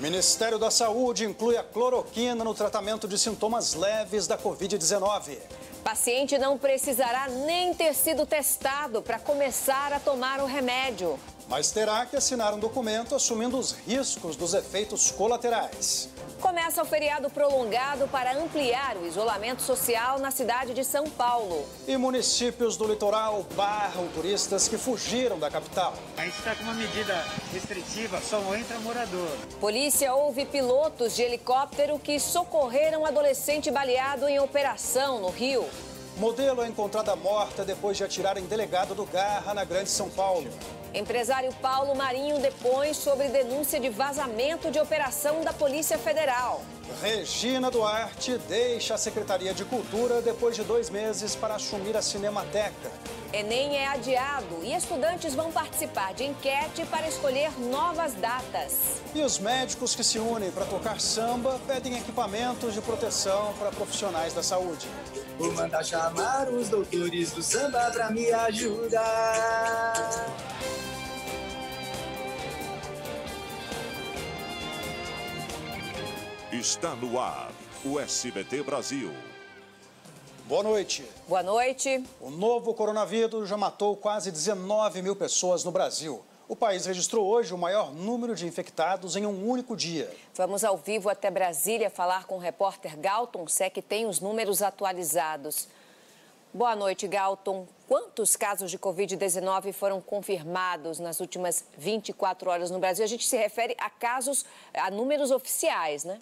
Ministério da Saúde inclui a cloroquina no tratamento de sintomas leves da Covid-19. Paciente não precisará nem ter sido testado para começar a tomar o remédio. Mas terá que assinar um documento assumindo os riscos dos efeitos colaterais. Começa o feriado prolongado para ampliar o isolamento social na cidade de São Paulo. E municípios do litoral barram turistas que fugiram da capital. A gente está com uma medida restritiva, só entra morador. Polícia ouve pilotos de helicóptero que socorreram adolescente baleado em operação no Rio. Modelo é encontrada morta depois de atirar em delegado do Garra, na Grande São Paulo. Empresário Paulo Marinho depõe sobre denúncia de vazamento de operação da Polícia Federal. Regina Duarte deixa a Secretaria de Cultura depois de 2 meses para assumir a Cinemateca. Enem é adiado e estudantes vão participar de enquete para escolher novas datas. E os médicos que se unem para tocar samba pedem equipamentos de proteção para profissionais da saúde. Vou mandar chamar os doutores do samba para me ajudar. Está no ar o SBT Brasil. Boa noite. Boa noite. O novo coronavírus já matou quase 19 mil pessoas no Brasil. O país registrou hoje o maior número de infectados em um único dia. Vamos ao vivo até Brasília falar com o repórter Galton Sé, que tem os números atualizados. Boa noite, Galton. Quantos casos de Covid-19 foram confirmados nas últimas 24 horas no Brasil? A gente se refere a números oficiais, né?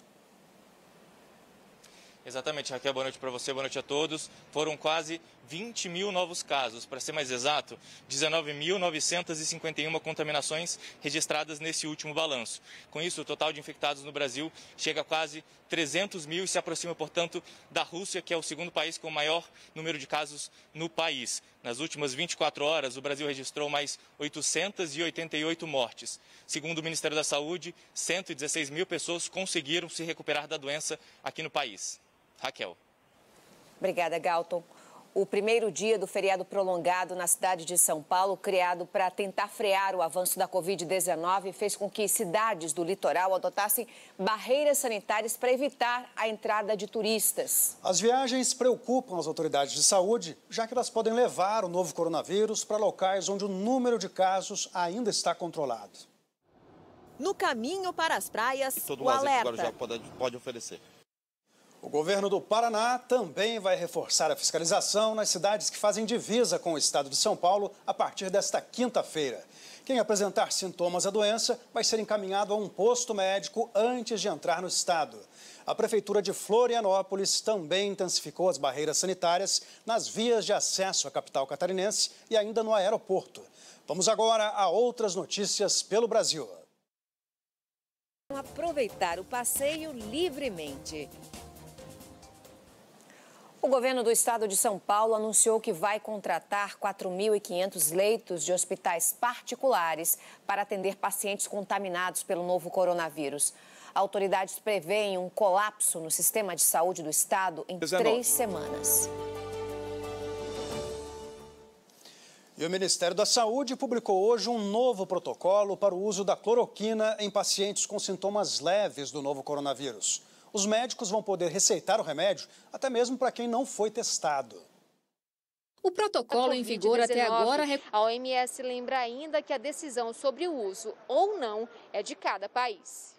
Exatamente, Raquel, boa noite para você, boa noite a todos. Foram quase 20 mil novos casos, para ser mais exato, 19.951 contaminações registradas nesse último balanço. Com isso, o total de infectados no Brasil chega a quase 300 mil e se aproxima, portanto, da Rússia, que é o segundo país com o maior número de casos no país. Nas últimas 24 horas, o Brasil registrou mais 888 mortes. Segundo o Ministério da Saúde, 116 mil pessoas conseguiram se recuperar da doença aqui no país. Raquel. Obrigada, Galton. O primeiro dia do feriado prolongado na cidade de São Paulo, criado para tentar frear o avanço da Covid-19, fez com que cidades do litoral adotassem barreiras sanitárias para evitar a entrada de turistas. As viagens preocupam as autoridades de saúde, já que elas podem levar o novo coronavírus para locais onde o número de casos ainda está controlado. No caminho para as praias, todo o alerta. Todo o Guarujá pode oferecer. O governo do Paraná também vai reforçar a fiscalização nas cidades que fazem divisa com o estado de São Paulo a partir desta quinta-feira. Quem apresentar sintomas da doença vai ser encaminhado a um posto médico antes de entrar no estado. A Prefeitura de Florianópolis também intensificou as barreiras sanitárias nas vias de acesso à capital catarinense e ainda no aeroporto. Vamos agora a outras notícias pelo Brasil. Aproveitar o passeio livremente. O governo do estado de São Paulo anunciou que vai contratar 4.500 leitos de hospitais particulares para atender pacientes contaminados pelo novo coronavírus. Autoridades prevêem um colapso no sistema de saúde do estado em 3 semanas. E o Ministério da Saúde publicou hoje um novo protocolo para o uso da cloroquina em pacientes com sintomas leves do novo coronavírus. Os médicos vão poder receitar o remédio até mesmo para quem não foi testado. O protocolo em vigor até agora... A OMS lembra ainda que a decisão sobre o uso ou não é de cada país.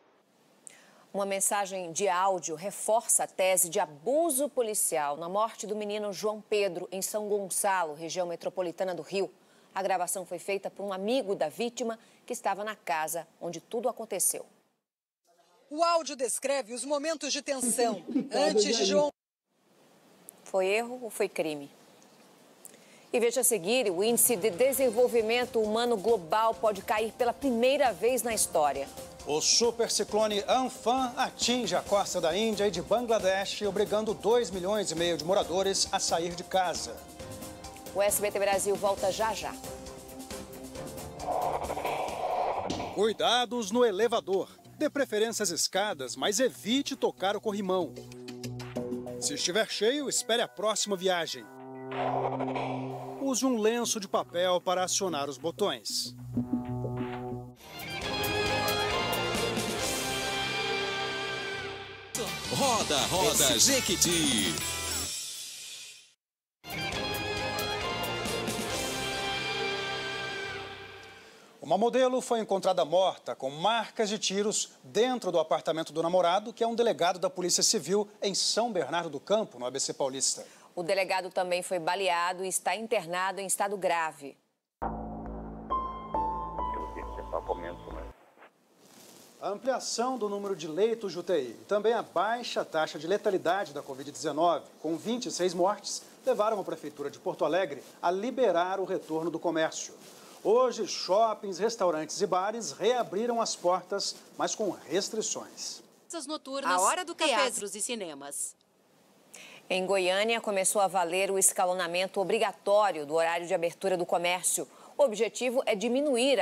Uma mensagem de áudio reforça a tese de abuso policial na morte do menino João Pedro, em São Gonçalo, região metropolitana do Rio. A gravação foi feita por um amigo da vítima que estava na casa onde tudo aconteceu. O áudio descreve os momentos de tensão antes de João... Foi erro ou foi crime? E veja a seguir, o índice de desenvolvimento humano global pode cair pela primeira vez na história. O superciclone Amphan atinge a costa da Índia e de Bangladesh, obrigando 2,5 milhões de moradores a sair de casa. O SBT Brasil volta já já. Cuidados no elevador. Dê preferência às escadas, mas evite tocar o corrimão. Se estiver cheio, espere a próxima viagem. Use um lenço de papel para acionar os botões. Roda Jequiti. Uma modelo foi encontrada morta com marcas de tiros dentro do apartamento do namorado, que é um delegado da Polícia Civil em São Bernardo do Campo, no ABC Paulista. O delegado também foi baleado e está internado em estado grave. A ampliação do número de leitos de UTI e também a baixa taxa de letalidade da Covid-19, com 26 mortes, levaram a Prefeitura de Porto Alegre a liberar o retorno do comércio. Hoje, shoppings, restaurantes e bares reabriram as portas, mas com restrições. Noturnas, a hora do teatros e cinemas. Em Goiânia, começou a valer o escalonamento obrigatório do horário de abertura do comércio. O objetivo é diminuir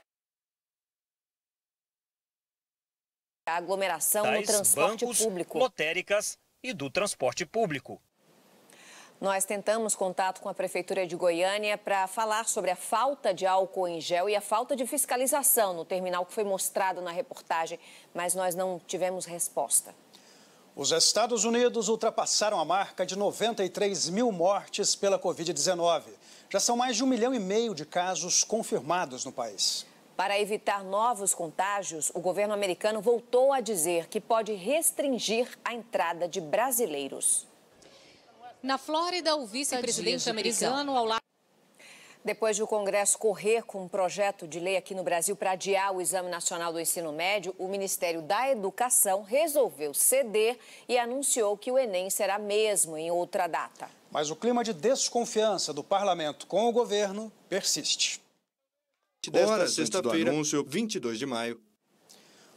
a aglomeração no transporte público. Lotéricas e do transporte público. Nós tentamos contato com a Prefeitura de Goiânia para falar sobre a falta de álcool em gel e a falta de fiscalização no terminal que foi mostrado na reportagem, mas nós não tivemos resposta. Os Estados Unidos ultrapassaram a marca de 93 mil mortes pela Covid-19. Já são mais de 1,5 milhão de casos confirmados no país. Para evitar novos contágios, o governo americano voltou a dizer que pode restringir a entrada de brasileiros. Na Flórida, o vice-presidente americano, ao lado... Depois de o Congresso correr com um projeto de lei aqui no Brasil para adiar o Exame Nacional do Ensino Médio, o Ministério da Educação resolveu ceder e anunciou que o Enem será mesmo em outra data. Mas o clima de desconfiança do parlamento com o governo persiste. Desta sexta-feira, anúncio, 22 de maio.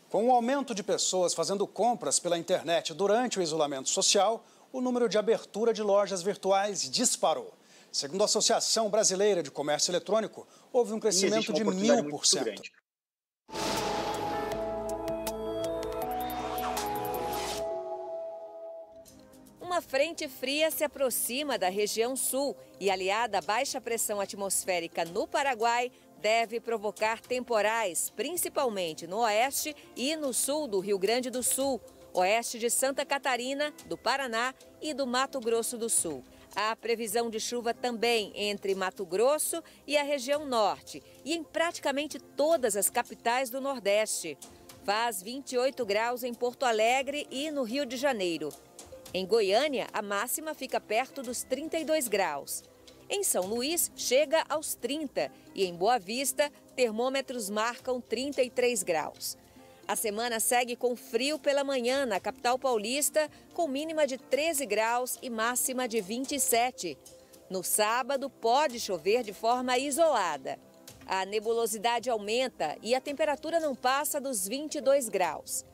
Com o aumento de pessoas fazendo compras pela internet durante o isolamento social, o número de abertura de lojas virtuais disparou. Segundo a Associação Brasileira de Comércio Eletrônico, houve um crescimento de 1000%. Uma frente fria se aproxima da região sul e, aliada à baixa pressão atmosférica no Paraguai, deve provocar temporais, principalmente no oeste e no sul do Rio Grande do Sul, oeste de Santa Catarina, do Paraná e do Mato Grosso do Sul. Há previsão de chuva também entre Mato Grosso e a região norte e em praticamente todas as capitais do Nordeste. Faz 28 graus em Porto Alegre e no Rio de Janeiro. Em Goiânia, a máxima fica perto dos 32 graus. Em São Luís, chega aos 30 e em Boa Vista, termômetros marcam 33 graus. A semana segue com frio pela manhã na capital paulista, com mínima de 13 graus e máxima de 27. No sábado, pode chover de forma isolada. A nebulosidade aumenta e a temperatura não passa dos 22 graus.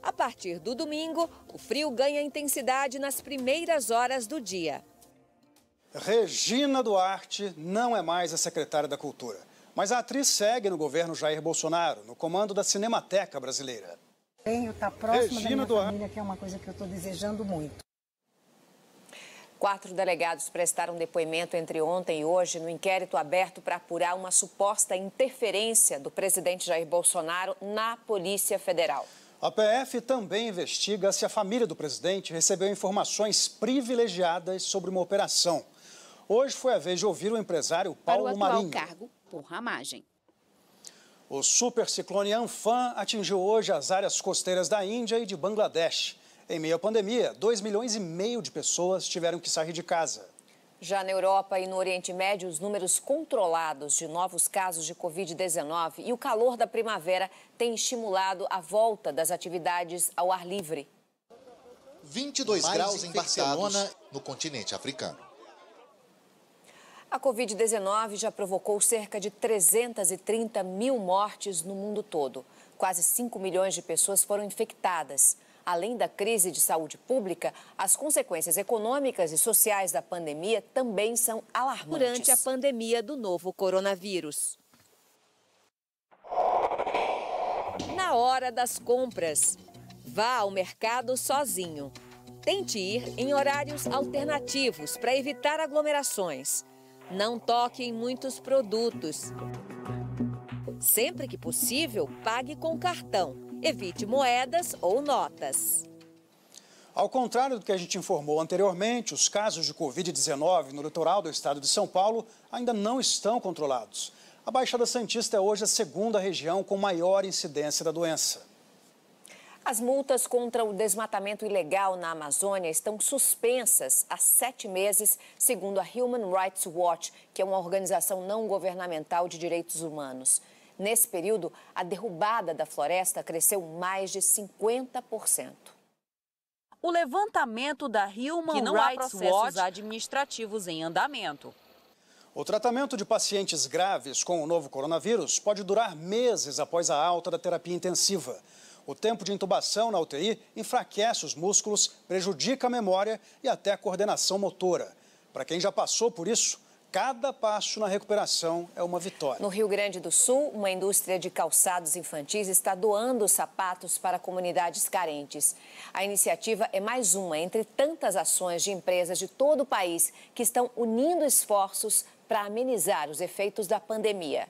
A partir do domingo, o frio ganha intensidade nas primeiras horas do dia. Regina Duarte não é mais a secretária da Cultura. Mas a atriz segue no governo Jair Bolsonaro, no comando da Cinemateca Brasileira. Tenho estar próxima da minha família, que é uma coisa que eu estou desejando muito. 4 delegados prestaram depoimento entre ontem e hoje no inquérito aberto para apurar uma suposta interferência do presidente Jair Bolsonaro na Polícia Federal. A PF também investiga se a família do presidente recebeu informações privilegiadas sobre uma operação. Hoje foi a vez de ouvir o empresário Paulo Marinho. Cargo por ramagem. O superciclone Amphan atingiu hoje as áreas costeiras da Índia e de Bangladesh. Em meio à pandemia, 2,5 milhões de pessoas tiveram que sair de casa. Já na Europa e no Oriente Médio, os números controlados de novos casos de Covid-19 e o calor da primavera têm estimulado a volta das atividades ao ar livre. 22 graus em Barcelona, no continente africano. A Covid-19 já provocou cerca de 330 mil mortes no mundo todo. Quase 5 milhões de pessoas foram infectadas. Além da crise de saúde pública, as consequências econômicas e sociais da pandemia também são alarmantes. Durante a pandemia do novo coronavírus. Na hora das compras, vá ao mercado sozinho. Tente ir em horários alternativos para evitar aglomerações. Não toque em muitos produtos. Sempre que possível, pague com cartão. Evite moedas ou notas. Ao contrário do que a gente informou anteriormente, os casos de Covid-19 no litoral do estado de São Paulo ainda não estão controlados. A Baixada Santista é hoje a segunda região com maior incidência da doença. As multas contra o desmatamento ilegal na Amazônia estão suspensas há 7 meses, segundo a Human Rights Watch, que é uma organização não governamental de direitos humanos. Nesse período, a derrubada da floresta cresceu mais de 50%. O levantamento da Human Rights Watch administrativos em andamento. O tratamento de pacientes graves com o novo coronavírus pode durar meses após a alta da terapia intensiva. O tempo de intubação na UTI enfraquece os músculos, prejudica a memória e até a coordenação motora. Para quem já passou por isso, cada passo na recuperação é uma vitória. No Rio Grande do Sul, uma indústria de calçados infantis está doando sapatos para comunidades carentes. A iniciativa é mais uma entre tantas ações de empresas de todo o país que estão unindo esforços para amenizar os efeitos da pandemia.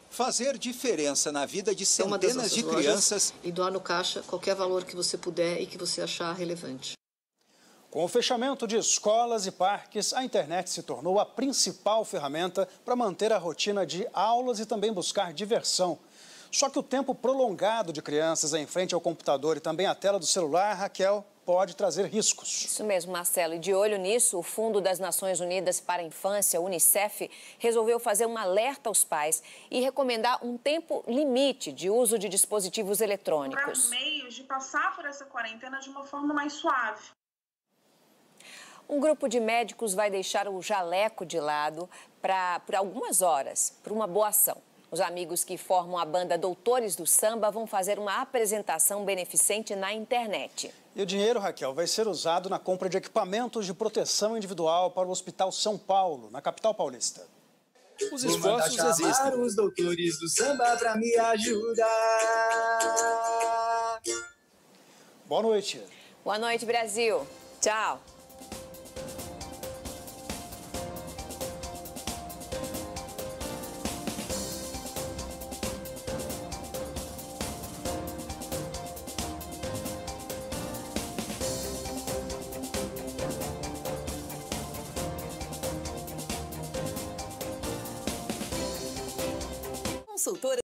Fazer diferença na vida de centenas de crianças e doar no caixa qualquer valor que você puder e que você achar relevante. Com o fechamento de escolas e parques, a internet se tornou a principal ferramenta para manter a rotina de aulas e também buscar diversão. Só que o tempo prolongado de crianças em frente ao computador e também à tela do celular, Raquel, pode trazer riscos. Isso mesmo, Marcelo. E de olho nisso, o Fundo das Nações Unidas para a Infância, Unicef, resolveu fazer um alerta aos pais e recomendar um tempo limite de uso de dispositivos eletrônicos. Meios de passar por essa quarentena de uma forma mais suave. Um grupo de médicos vai deixar o jaleco de lado por algumas horas, por uma boa ação. Os amigos que formam a banda Doutores do Samba vão fazer uma apresentação beneficente na internet. E o dinheiro, Raquel, vai ser usado na compra de equipamentos de proteção individual para o Hospital São Paulo, na capital paulista. Os esforços existem. Os doutores do samba para me ajudar. Boa noite. Boa noite, Brasil. Tchau. Consultora